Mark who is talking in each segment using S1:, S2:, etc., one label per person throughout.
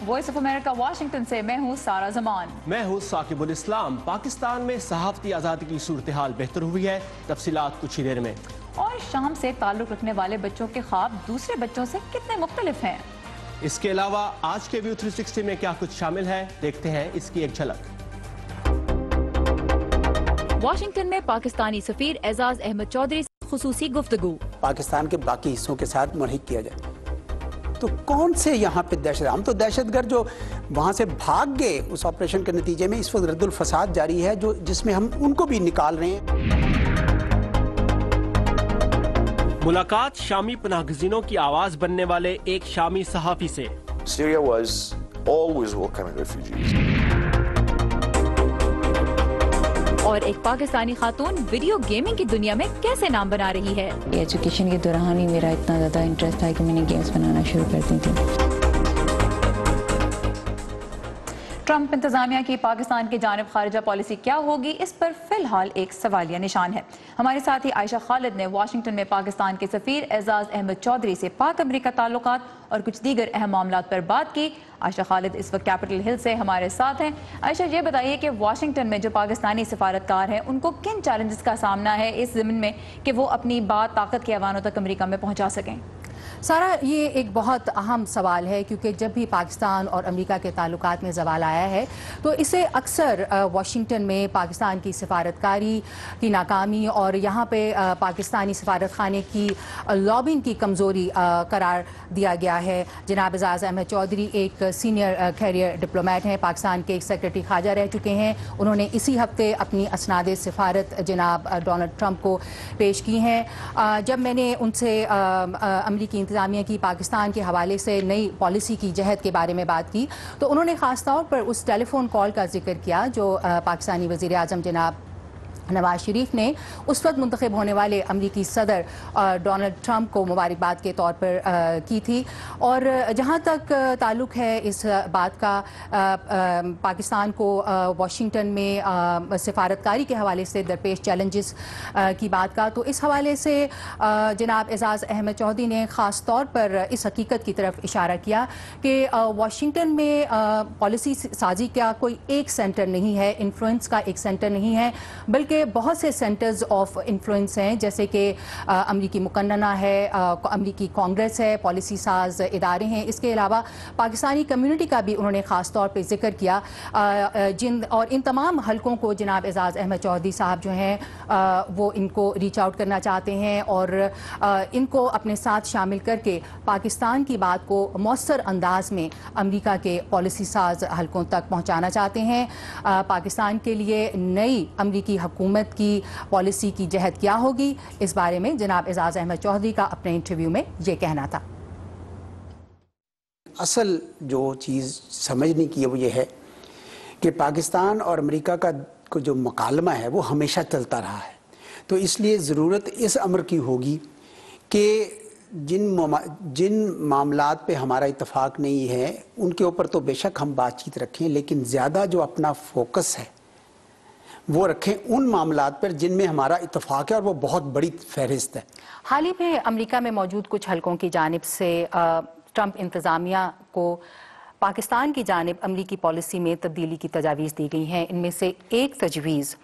S1: Voice of America Washington سے میں ہوں سارا زمان۔
S2: میں ہوں ثاقب الاسلام۔ پاکستان میں صحافتی آزادی کی صورتحال بہتر ہوئی ہے، تفصیلات کچھ ہی دیر میں۔
S1: اور شام سے تعلق رکھنے والے بچوں کے خواب دوسرے بچوں سے کتنے مختلف ہیں؟ اس
S2: کے علاوہ آج کے ویو 360 میں کیا کچھ شامل ہے، دیکھتے ہیں اس کی ایک جھلک۔
S1: واشنگٹن میں پاکستانی سفیر اعزاز احمد چودھری سے خصوصی گفتگو۔
S3: پاکستان کے باقی حصوں کے ساتھ ملحق کیا جائے تو کون سے یہاں پہ دہشت، ہم تو دہشت گرد جو وہاں سے بھاگ گئے اس آپریشن کے نتیجے میں، اس وقت رد الفساد جاری ہے جس میں ہم ان کو بھی نکال رہے ہیں۔
S2: ملاقات شامی پناہ گزینوں کی آواز بننے والے ایک شامی صحافی سے۔
S4: Syria was always welcoming refugees.
S1: اور ایک پاکستانی خاتون ویڈیو گیمنگ کی دنیا میں کیسے نام بنا رہی ہے۔
S5: ایجوکیشن کے دوران ہی میرا اتنا زیادہ انٹرسٹ تھا کہ میں نے گیمز بنانا شروع کر دی تھی۔
S1: ٹرمپ انتظامیہ کی پاکستان کی جانب خارجہ پالیسی کیا ہوگی، اس پر فی الحال ایک سوالیہ نشان ہے۔ ہمارے ساتھی عائشہ خالد نے واشنگٹن میں پاکستان کے سفیر اعزاز احمد چودھری سے پاک امریکہ تعلقات اور کچھ دیگر اہم معاملات پر بات کی۔ عائشہ خالد اس وقت کیپٹل ہل سے ہمارے ساتھ ہیں۔ عائشہ، یہ بتائیے کہ واشنگٹن میں جو پاکستانی سفارتکار ہیں ان کو کن چیلنجز کا سامنا ہے اس ضمن میں کہ وہ اپنی بات طاقت کے ایوانوں تک امریکہ میں پہنچا سکیں؟
S6: سارا، یہ ایک بہت اہم سوال ہے کیونکہ جب بھی پاکستان اور امریکہ کے تعلقات میں زوال آیا ہے تو اسے اکثر واشنگٹن میں پاکستان کی سفارتکاری کی ناکامی اور یہاں پہ پاکستانی سفارت خانے کی لابنگ کی کمزوری قرار دیا گیا ہے۔ جناب اعزاز احمد چودھری ایک سینئر کیریئر ڈپلومیٹ ہیں، پاکستان کے ایک سیکرٹری خارجہ رہ چکے ہیں۔ انہوں نے اسی ہفتے اپنی اسناد سفارت جناب ڈونلڈ ٹرمپ کو پیش کی ہیں۔ جب میں نے ان سے امریکی انتظامیہ کی پاکستان کے حوالے سے نئی پالیسی کی جہت کے بارے میں بات کی تو انہوں نے خاص طور پر اس ٹیلی فون کال کا ذکر کیا جو پاکستانی وزیر اعظم جناب نواز شریف نے اس وقت منتخب ہونے والے امریکی صدر ڈونلڈ ٹرمپ کو مبارکباد کے طور پر کی تھی۔ اور جہاں تک تعلق ہے اس بات کا پاکستان کو واشنگٹن میں سفارتکاری کے حوالے سے درپیش چیلنجز کی بات کا، تو اس حوالے سے جناب اعزاز احمد چودھری نے خاص طور پر اس حقیقت کی طرف اشارہ کیا کہ واشنگٹن میں پالیسی سازی کا کوئی ایک سینٹر نہیں ہے، انفلوئنس کا ایک سینٹر نہیں ہے، بلکہ بہت سے سینٹرز آف انفلوئنس ہیں، جیسے کہ امریکی مقننہ ہے، امریکی کانگریس ہے، پالیسی ساز ادارے ہیں۔ اس کے علاوہ پاکستانی کمیونٹی کا بھی انہوں نے خاص طور پہ ذکر کیا، اور ان تمام حلقوں کو جناب اعزاز احمد چودھری صاحب جو ہیں وہ ان کو ریچ آؤٹ کرنا چاہتے ہیں اور ان کو اپنے ساتھ شامل کر کے پاکستان کی بات کو مؤثر انداز میں امریکہ کے پالیسی ساز حلقوں تک پہنچانا چاہتے ہیں۔ پاکستان کے لیے نئی امریکی حکومت کی پالیسی کی جہت کیا ہوگی، اس بارے میں جناب اعزاز احمد چودھری کا اپنے انٹرویو میں یہ کہنا تھا۔
S3: اصل جو چیز سمجھنے کی ہے وہ یہ ہے کہ پاکستان اور امریکہ کا جو مکالمہ ہے وہ ہمیشہ چلتا رہا ہے، تو اس لیے ضرورت اس امر کی ہوگی کہ جن معاملات پہ ہمارا اتفاق نہیں ہے ان کے اوپر تو بے شک ہم بات چیت رکھیں، لیکن زیادہ جو اپنا فوکس ہے وہ رکھیں ان معاملات پر جن میں ہمارا اتفاق ہے، اور وہ بہت بڑی فہرست ہے۔
S6: حال ہی میں امریکہ میں موجود کچھ حلقوں کی جانب سے ٹرمپ انتظامیہ کو پاکستان کی جانب امریکی پالیسی میں تبدیلی کی تجاویز دی گئی ہیں۔ ان میں سے ایک تجویز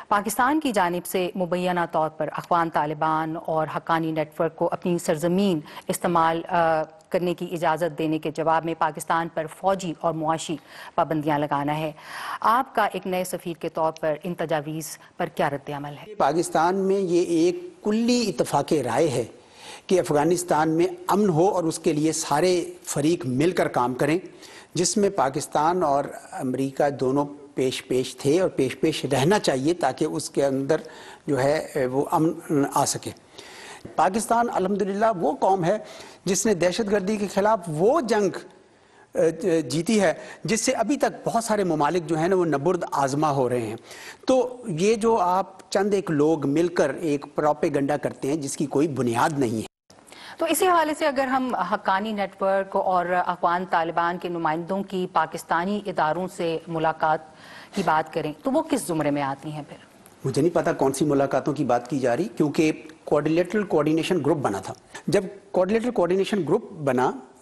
S6: پاکستان کی جانب سے مبینہ طور پر اخوان طالبان اور حقانی نیٹ ورک کو اپنی سرزمین استعمال کرنے کی اجازت دینے کے جواب میں پاکستان پر فوجی اور معاشی پابندیاں لگانا ہے۔ آپ کا ایک نئے سفیر کے طور پر ان تجاویز پر کیا رد عمل ہے؟
S3: پاکستان میں یہ ایک کلی اتفاق رائے ہے کہ افغانستان میں امن ہو اور اس کے لیے سارے فریق مل کر کام کریں، جس میں پاکستان اور امریکہ دونوں پیش تھے اور پیش رہنا چاہیے تاکہ اس کے اندر جو ہے وہ امن آ سکے۔ پاکستان الحمدللہ وہ قوم ہے جس نے دہشت گردی کے خلاف وہ جنگ جیتی ہے جس سے ابھی تک بہت سارے ممالک جو ہیں نا وہ نبرد آزما ہو رہے ہیں۔ تو یہ جو آپ چند ایک لوگ مل کر ایک پروپیگنڈا کرتے ہیں جس کی کوئی بنیاد نہیں ہے۔
S6: تو اسی حوالے سے اگر ہم حقانی نیٹ ورک اور اخوان طالبان کے نمائندوں کی پاکستانی اداروں سے ملاقات کی بات کریں تو وہ کس زمرے میں آتی ہیں؟ پھر
S3: مجھے نہیں پتا کون سی ملاقاتوں کی بات کی جا رہی، کیونکہ کوآرڈینیشن گروپ بنا تھا۔ جب کوآرڈینیشن گروپ بنا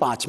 S3: 5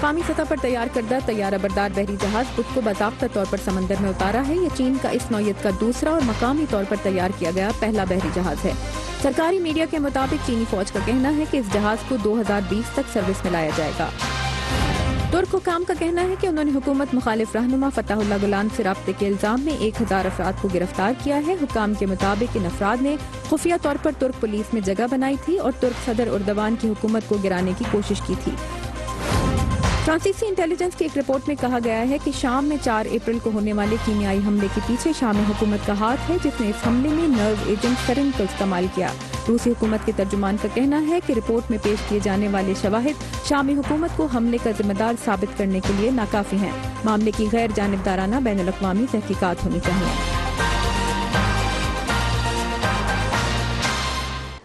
S7: مقامی سطح پر تیار کردہ طیارہ بردار بحری جہاز بدھ کو باضابطہ طور پر سمندر میں اتارا ہے۔ یہ چین کا اس نوعیت کا دوسرا اور مقامی طور پر تیار کیا گیا پہلا بحری جہاز ہے۔ سرکاری میڈیا کے مطابق چینی فوج کا کہنا ہے کہ اس جہاز کو 2020 تک سروس میں لایا جائے گا۔ ترک حکام کا کہنا ہے کہ انہوں نے حکومت مخالف رہنما فتح اللہ گولان سے رابطے کے الزام میں 1000 افراد کو گرفتار کیا ہے۔ حکام کے مطابق ان افراد نے خفیہ طور پر ترک پولیس میں جگہ بنائی تھی اور ترک صدر اردوان کی حکومت کو گرانے کی کوشش کی تھی۔ فرانسیسی انٹیلیجنس کی ایک رپورٹ میں کہا گیا ہے کہ شام میں 4 اپریل کو ہونے والے کیمیائی حملے کے پیچھے شامی حکومت کا ہاتھ ہے، جس نے اس حملے میں نرو ایجنٹ سرن کا استعمال کیا۔ روسی حکومت کے ترجمان کا کہنا ہے کہ رپورٹ میں پیش کیے جانے والے شواہد شامی حکومت کو حملے کا ذمہ دار ثابت کرنے کے لیے ناکافی ہیں۔ معاملے کی غیر جانبدارانہ بین الاقوامی تحقیقات ہونی چاہیے۔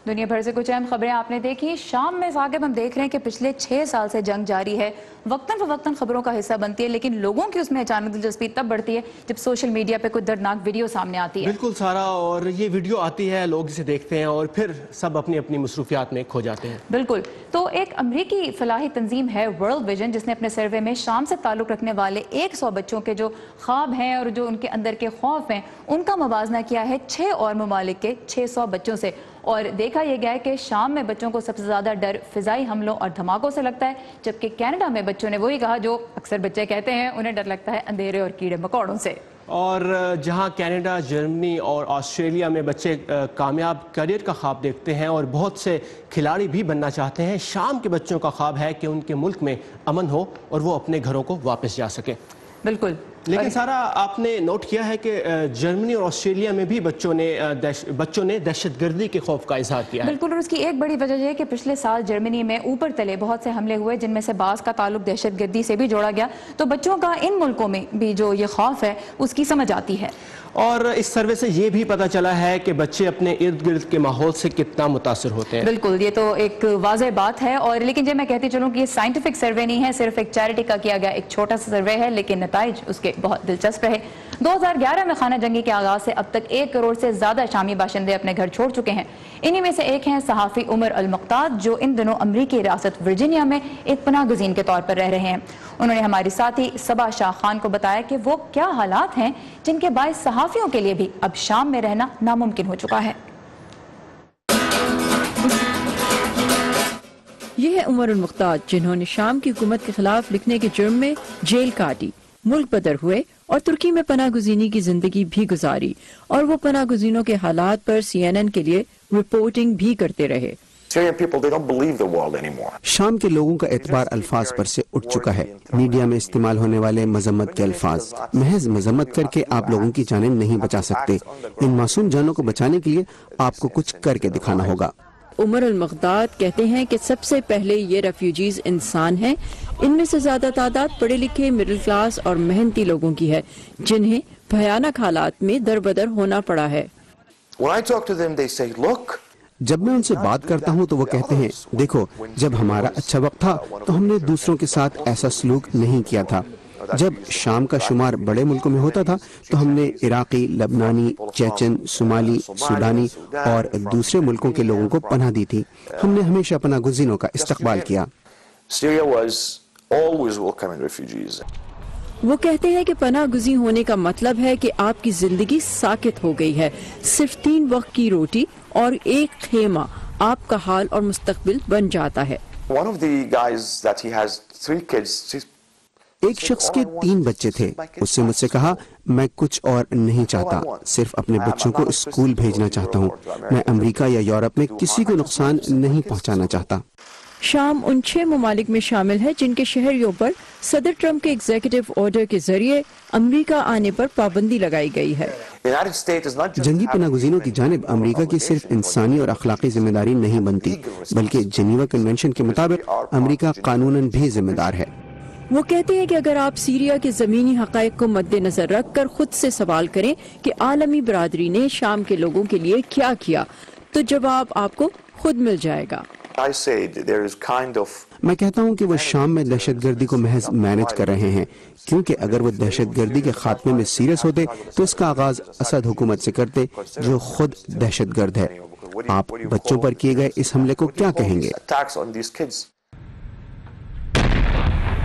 S1: دنیا بھر سے کچھ اہم خبریں آپ نے دیکھی۔ شام میں ثاقب ہم دیکھ رہے ہیں کہ پچھلے 6 سال سے جنگ جاری ہے، وقتاً فوقتاً خبروں کا حصہ بنتی ہے، لیکن لوگوں کی اس میں اچانک دلچسپی تب بڑھتی ہے جب سوشل میڈیا پہ کوئی دردناک ویڈیو سامنے آتی ہے۔
S2: بالکل سارا، اور یہ ویڈیو آتی ہے، لوگ اسے دیکھتے ہیں اور پھر سب اپنی اپنی مصروفیات میں کھو جاتے ہیں۔
S1: بالکل، تو ایک امریکی فلاحی تنظیم ہے ورلڈ ویژن، جس نے اپنے سروے میں شام سے تعلق رکھنے والے 100 بچوں کے جو خواب ہیں اور جو ان کے اندر کے خوف ہیں ان کا موازنہ کیا ہے 6 اور ممالک کے 600 بچوں سے، اور دیکھا یہ گیا ہے کہ شام میں بچوں کو سب سے زیادہ ڈر فضائی حملوں اور دھماکوں سے لگتا ہے، جبکہ کینیڈا میں بچوں نے وہی کہا جو اکثر بچے کہتے ہیں، انہیں ڈر لگتا ہے اندھیرے اور کیڑے مکوڑوں سے۔
S2: اور جہاں کینیڈا، جرمنی اور آسٹریلیا میں بچے کامیاب کیریئر کا خواب دیکھتے ہیں اور بہت سے کھلاڑی بھی بننا چاہتے ہیں، شام کے بچوں کا خواب ہے کہ ان کے ملک میں امن ہو اور وہ اپنے گھروں کو واپس جا سکیں۔
S1: بالکل،
S2: لیکن سارا آپ نے نوٹ کیا ہے کہ جرمنی اور آسٹریلیا میں بھی بچوں نے دہشت گردی کے خوف کا اظہار کیا ہے۔
S1: بالکل، اور اس کی ایک بڑی وجہ یہ ہے کہ پچھلے سال جرمنی میں اوپر تلے بہت سے حملے ہوئے، جن میں سے بعض کا تعلق دہشت گردی سے بھی جوڑا گیا، تو بچوں کا ان ملکوں میں بھی جو یہ خوف ہے اس کی سمجھ آتی ہے۔
S2: اور اس سروے سے یہ بھی پتہ چلا ہے کہ بچے اپنے ارد گرد کے ماحول سے کتنا متاثر ہوتے ہیں۔
S1: بالکل، یہ تو ایک واضح بات ہے، اور لیکن میں کہتی چلوں کہ یہ سائنٹیفک سروے نہیں ہے، صرف ایک چیریٹی کا کیا گیا ایک چھوٹا سا سروے ہے، لیکن نتائج اس کے بہت دلچسپ رہے۔ 2011 میں خانہ جنگی کے آغاز سے اب تک 1 کروڑ سے زیادہ شامی باشندے اپنے گھر چھوڑ چکے ہیں۔ انہی میں سے ایک ہیں صحافی عمر المقداد، جو ان دنوں امریکی ریاست ورجینیا میں ایک پناہ گزین کے طور پر رہ رہے ہیں۔ انہوں نے ہماری ساتھی صبا شاہ خان کو بتایا کہ وہ کیا حالات ہیں جن کے باعث صحافیوں کے لیے بھی اب شام میں رہنا ناممکن ہو چکا ہے۔
S7: یہ ہے عمر المقداد، جنہوں نے شام کی حکومت کے خلاف لکھنے کے جرم میں جیل کاٹی، ملک بدر ہوئے اور ترکی میں پناہ گزینی کی زندگی بھی گزاری، اور وہ پناہ گزینوں کے حالات پر CNN کے لیے رپورٹنگ بھی کرتے رہے۔
S3: شام کے لوگوں کا اعتبار الفاظ پر سے اٹھ چکا ہے۔ میڈیا میں استعمال ہونے والے مذمت کے الفاظ محض مذمت کر کے آپ لوگوں کی جانیں نہیں بچا سکتے۔ ان معصوم جانوں کو بچانے کے لیے آپ کو کچھ کر کے دکھانا ہوگا۔
S7: عمر المقداد کہتے ہیں کہ سب سے پہلے یہ ریفیوجیز انسان ہیں، ان میں سے زیادہ تعداد پڑھے لکھے مڈل کلاس اور محنتی لوگوں کی ہے، جنہیں بھیانک حالات میں دربدر ہونا پڑا ہے۔
S3: جب میں ان سے بات کرتا ہوں تو وہ کہتے ہیں، دیکھو، جب ہمارا اچھا وقت تھا تو ہم نے دوسروں کے ساتھ ایسا سلوک نہیں کیا تھا۔ جب شام کا شمار بڑے ملکوں میں ہوتا تھا تو ہم نے عراقی، لبنانی، چیچن، صومالی، سوڈانی اور دوسرے ملکوں کے لوگوں کو پناہ دی تھی۔ ہم نے ہمیشہ پناہ گزینوں کا استقبال کیا۔
S7: وہ کہتے ہیں کہ پناہ گزین ہونے کا مطلب ہے کہ آپ کی زندگی ساکت ہو گئی ہے، صرف 3 وقت کی روٹی اور ایک خیمہ آپ کا حال اور مستقبل بن جاتا ہے۔
S3: ایک شخص کے 3 بچے تھے، اس سے مجھ سے کہا، میں کچھ اور نہیں چاہتا، صرف اپنے بچوں کو اسکول بھیجنا چاہتا ہوں، میں امریکہ یا یورپ میں کسی کو نقصان نہیں پہنچانا چاہتا۔
S7: شام ان 6 ممالک میں شامل ہے جن کے شہریوں پر صدر ٹرمپ کے ایگزیکٹو آرڈر کے ذریعے امریکہ آنے پر پابندی لگائی گئی ہے۔
S3: جنگی پناہ گزینوں کی جانب امریکہ کی صرف انسانی اور اخلاقی ذمہ داری نہیں بنتی، بلکہ جنیوا کنونشن کے مطابق امریکہ قانوناً بھی ذمہ دار ہے۔
S7: وہ کہتے ہیں کہ اگر آپ سیریا کے زمینی حقائق کو مد نظر رکھ کر خود سے سوال کریں کہ عالمی برادری نے شام کے لوگوں کے لیے کیا کیا، تو جواب آپ کو خود مل جائے گا۔
S3: میں کہتا ہوں کہ وہ شام میں دہشت گردی کو محض مینج کر رہے ہیں، کیونکہ اگر وہ دہشت گردی کے خاتمے میں سیریس ہوتے تو اس کا آغاز اسد حکومت سے کرتے، جو خود دہشت گرد ہے۔ آپ بچوں پر کیے گئے اس حملے کو کیا کہیں گے؟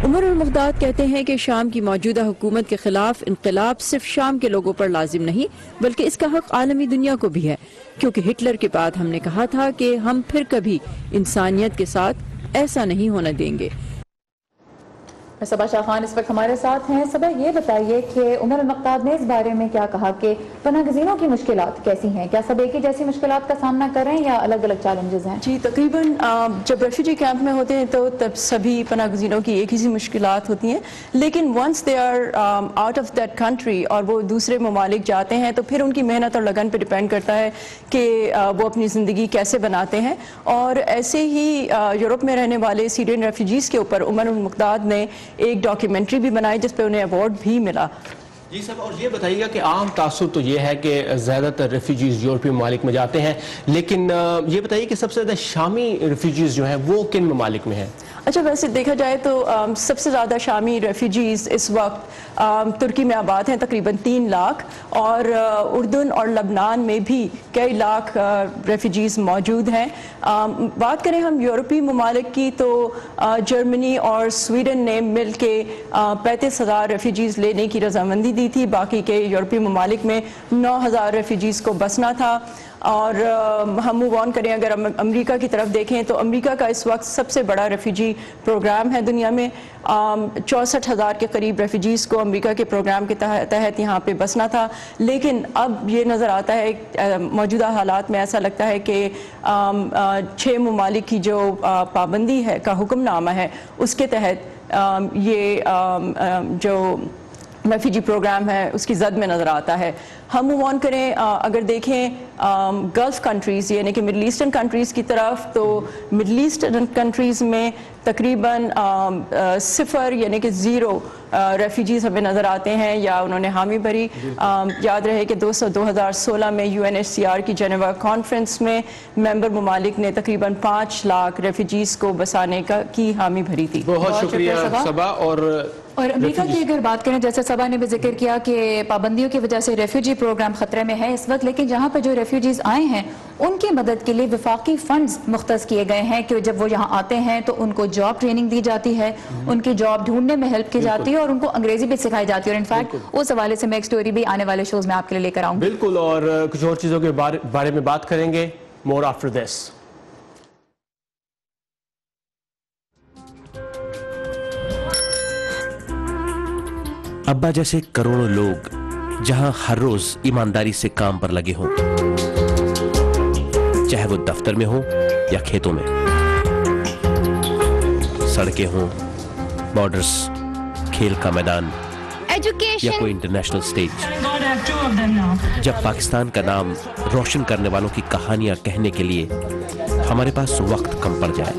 S8: عمر المقداد کہتے ہیں کہ شام کی موجودہ حکومت کے خلاف انقلاب صرف شام کے لوگوں پر لازم نہیں بلکہ اس کا حق عالمی دنیا کو بھی ہے، کیونکہ ہٹلر کے بعد ہم نے کہا تھا کہ ہم پھر کبھی انسانیت کے ساتھ ایسا نہیں ہونے دیں گے۔
S1: صبا شاہ خان اس وقت ہمارے ساتھ ہیں۔ صبا، یہ بتائیے کہ عمر المقداد نے اس بارے میں کیا کہا کہ پناہ گزینوں کی مشکلات کیسی ہیں؟ کیا سب ایک ہی جیسی مشکلات کا سامنا کر رہے ہیں یا الگ الگ چیلنجز ہیں؟
S9: جی، تقریباً جب ریفیوجی کیمپ میں ہوتے ہیں تو تب سبھی پناہ گزینوں کی ایک ہی سی مشکلات ہوتی ہیں، لیکن once they are out of that country اور وہ دوسرے ممالک جاتے ہیں تو پھر ان کی محنت اور لگن پہ ڈپینڈ کرتا ہے کہ وہ اپنی زندگی کیسے بناتے ہیں۔ اور ایسے ہی یورپ میں رہنے والے سیرین ریفیوجیز کے اوپر عمر المقداد نے ایک ڈاکیومنٹری بھی بنائی جس پہ انہیں ایوارڈ بھی ملا۔
S2: جی صاحب، اور یہ بتائیے گا کہ عام تاثر تو یہ ہے کہ زیادہ تر ریفیوجیز یورپی ممالک میں جاتے ہیں، لیکن یہ بتائیے کہ سب سے زیادہ شامی ریفیوجیز جو ہیں وہ کن ممالک میں ہیں؟
S9: اچھا، ویسے دیکھا جائے تو سب سے زیادہ شامی ریفیوجیز اس وقت ترکی میں آباد ہیں، تقریباً 3 لاکھ، اور اردن اور لبنان میں بھی کئی لاکھ ریفیوجیز موجود ہیں۔ بات کریں ہم یورپی ممالک کی تو جرمنی اور سویڈن نے مل کے 35,000 ریفیوجیز لینے کی رضامندی دی تھی، باقی کے یورپی ممالک میں 9,000 ریفیوجیز کو بسنا تھا۔ اور ہم موو آن کریں، اگر امریکہ کی طرف دیکھیں تو امریکہ کا اس وقت سب سے بڑا ریفیوجی پروگرام ہے دنیا میں، 64,000 کے قریب ریفیوجیز کو امریکہ کے پروگرام کے تحت یہاں پہ بسنا تھا، لیکن اب یہ نظر آتا ہے موجودہ حالات میں ایسا لگتا ہے کہ 6 ممالک کی جو پابندی ہے کا حکم نامہ ہے اس کے تحت یہ جو ریفیوجی پروگرام ہے اس کی زد میں نظر آتا ہے۔ ہم موو آن کریں، اگر دیکھیں گلف کنٹریز یعنی کہ مڈل ایسٹرن کنٹریز کی طرف، تو مڈل ایسٹرن کنٹریز میں تقریباً 0 یعنی کہ 0 ریفیوجیز ہمیں نظر آتے ہیں یا انہوں نے حامی بھری۔ یاد رہے کہ 2016 میں UNHCR کی جنیوا کانفرنس میں ممبر ممالک نے تقریباً 5 لاکھ ریفیوجیز کو بسانے کی حامی بھری تھی۔
S2: بہت شکریہ صبا۔
S1: اور امریکہ کی اگر بات کریں، جیسے صبا نے بھی ذکر کیا کہ پابندیوں کی وجہ سے ریفیوجی پروگرام خطرے میں ہے اس وقت، لیکن جہاں پہ جو ریفیوجیز آئے ہیں ان کی مدد کے لیے وفاقی فنڈز مختص کیے گئے ہیں کہ جب وہ یہاں آتے ہیں تو ان کو جاب ٹریننگ دی جاتی ہے، ان کی جاب ڈھونڈنے میں ہیلپ کی جاتی ہے اور ان کو انگریزی بھی سکھائی جاتی ہے، اور انفیکٹ اس حوالے سے میں ایک سٹوری بھی آنے والے شوز میں آپ کے لیے لے کر آؤں گی۔
S2: بالکل، اور کچھ اور چیزوں کے بارے میں بات کریں گے مور آفٹر دس۔
S10: ابا جیسے کروڑوں لوگ جہاں ہر روز ایمانداری سے کام پر لگے ہوں، چاہے وہ دفتر میں ہوں یا کھیتوں میں، سڑکیں ہوں، بارڈرز، کھیل کا میدان یا کوئی انٹرنیشنل سٹیج، جب پاکستان کا نام روشن کرنے والوں کی کہانیاں کہنے کے لیے ہمارے پاس وقت کم پڑ جائے،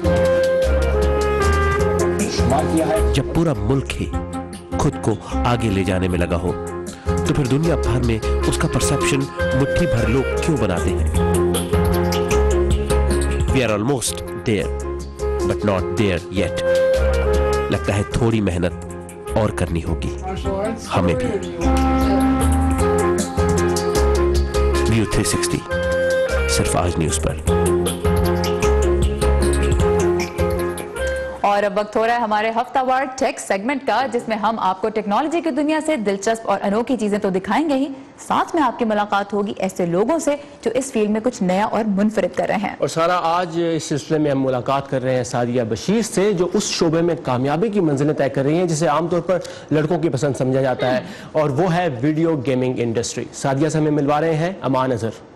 S10: جب پورا ملک ہی خود کو آگے لے جانے میں لگا ہو، تو پھر دنیا بھر میں اس کا پرسپشن مٹھی بھر لوگ کیوں بناتے ہیں؟ We are almost there, but not there yet. لگتا ہے تھوڑی محنت اور کرنی ہوگی ہمیں بھی۔ View 360 صرف آج نیوز پر۔
S1: اور اب وقت ہو رہا ہے ہمارے ہفتہ وار ٹیک سیگمنٹ کا، جس میں ہم آپ کو ٹیکنالوجی کی دنیا سے دلچسپ اور انوکھی چیزیں تو دکھائیں گے ہی، ساتھ میں آپ کی ملاقات ہوگی ایسے لوگوں سے جو اس فیلڈ میں کچھ نیا اور منفرد کر رہے ہیں۔
S2: اور سارا آج اس سلسلے میں ہم ملاقات کر رہے ہیں سعدیہ بشیر سے، جو اس شعبے میں کامیابی کی منزلیں طے کر رہی ہیں جسے عام طور پر لڑکوں کی پسند سمجھا جاتا ہے، اور وہ ہے ویڈیو گیمنگ انڈسٹری۔ سعدیہ سے ہمیں ملوا رہے ہیں امان اظہر۔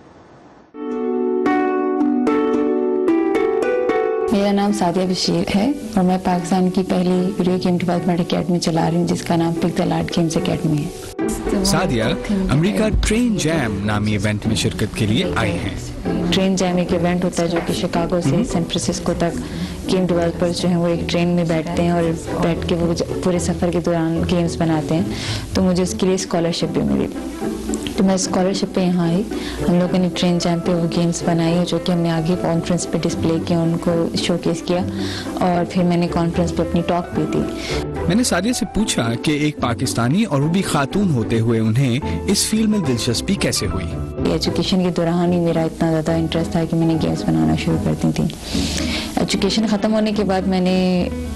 S5: میرا نام سعدیہ بشیر ہے اور میں پاکستان کی پہلی ویڈیو گیم ڈیولپمنٹ اکیڈمی چلا رہی ہوں جس کا نام پکسل آرٹ گیمز اکیڈمی ہے۔
S11: سعدیہ امریکہ ٹرین جیم نامی ایونٹ میں شرکت کے لیے آئی ہیں۔
S5: ٹرین جیم ایک ایونٹ ہوتا ہے جو کہ شکاگو سے سین فرانسسکو تک گیم ڈیولپرز جو ہیں وہ ایک ٹرین میں بیٹھتے ہیں اور بیٹھ کے وہ پورے سفر کے دوران گیمز بناتے ہیں، تو مجھے اس کے لیے اسکالرشپ بھی ملی، تو میں اسکالرشپ پہ یہاں آئی۔ ہم لوگوں نے ٹرین جیم پہ وہ گیمز بنائی جو کہ ہم نے آگے کانفرنس پہ ڈسپلے کیا، ان کو شو کیس کیا، اور پھر میں نے کانفرنس پہ اپنی ٹاک بھی دی۔
S11: میں نے سعدیہ سے پوچھا کہ ایک پاکستانی اور وہ بھی خاتون ہوتے ہوئے انہیں اس فیلڈ میں دلچسپی کیسے ہوئی۔
S5: ایجوکیشن کے دوران ہی میرا اتنا زیادہ انٹرسٹ تھا کہ میں نے گیمز بنانا شروع کر دی تھی۔ ایجوکیشن ختم ہونے کے بعد میں نے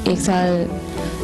S5: 1 سال